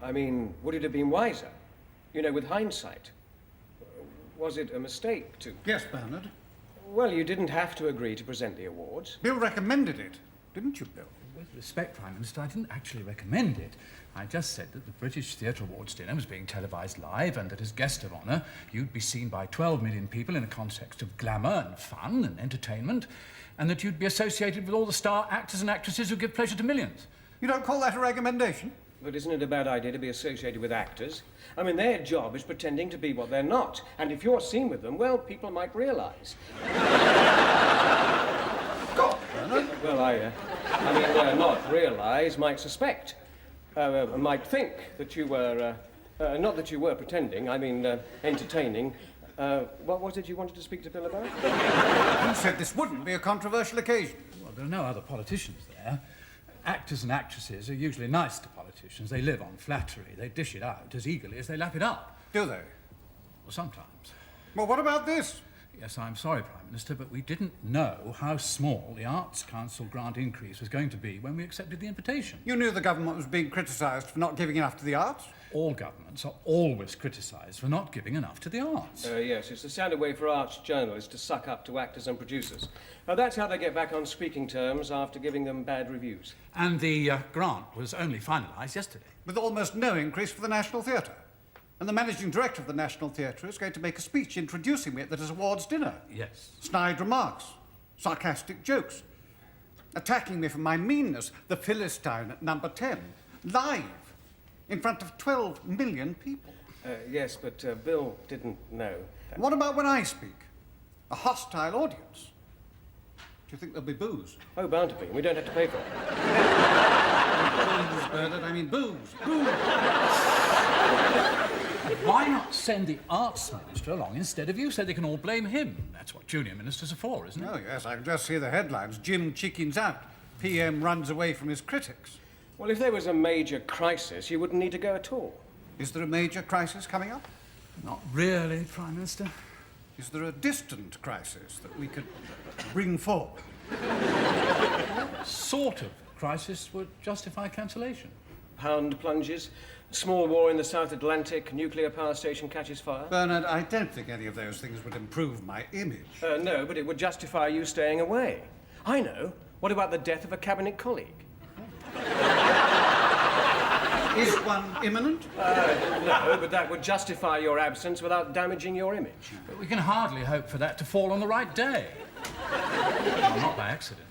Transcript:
I mean, would it have been wiser? You know, with hindsight. Was it a mistake to... Yes, Bernard. Well, you didn't have to agree to present the awards. Bill recommended it, didn't you, Bill? With respect, Prime Minister, I didn't actually recommend it. I just said that the British Theatre Awards dinner was being televised live and that as guest of honour, you'd be seen by 12 million people in a context of glamour and fun and entertainment, and that you'd be associated with all the star actors and actresses who give pleasure to millions. You don't call that a recommendation? But isn't it a bad idea to be associated with actors? I mean, their job is pretending to be what they're not. And if you're seen with them, well, people might realise. God, Bernard. Well, I mean, not realise, might suspect. Might think that you were, not that you were pretending, I mean, entertaining. What was it you wanted to speak to Bill about? You said this wouldn't be a controversial occasion. Well, there are no other politicians there. Actors and actresses are usually nice to politicians. They live on flattery. They dish it out as eagerly as they lap it up. Do they? Well, sometimes. Well, what about this? Yes, I'm sorry, Prime Minister, but we didn't know how small the Arts Council grant increase was going to be when we accepted the invitation. You knew the government was being criticised for not giving enough to the arts? All governments are always criticised for not giving enough to the arts. Yes, it's the standard way for arts journalists to suck up to actors and producers. That's how they get back on speaking terms after giving them bad reviews. And the grant was only finalised yesterday. With almost no increase for the National Theatre. And the managing director of the National Theatre is going to make a speech introducing me at this awards dinner. Yes. Snide remarks, sarcastic jokes, attacking me for my meanness, the Philistine at number 10, live, in front of 12 million people. Yes, but Bill didn't know. What about when I speak? A hostile audience. Do you think there'll be booze? Oh, bound to be. We don't have to pay for it. Booze, Bernard, I mean booze. Booze. Why not send the arts minister along instead of you so they can all blame him? That's what junior ministers are for, isn't it? Oh, yes, I can just see the headlines. Jim chickens out. PM runs away from his critics. Well, if there was a major crisis, you wouldn't need to go at all. Is there a major crisis coming up? Not really, Prime Minister. Is there a distant crisis that we could bring forward? Sort of crisis would justify cancellation. Pound plunges, small war in the South Atlantic, nuclear power station catches fire. Bernard, I don't think any of those things would improve my image. No, but it would justify you staying away. I know. What about the death of a cabinet colleague? Is one imminent? No, but that would justify your absence without damaging your image. But we can hardly hope for that to fall on the right day. Well, not by accident.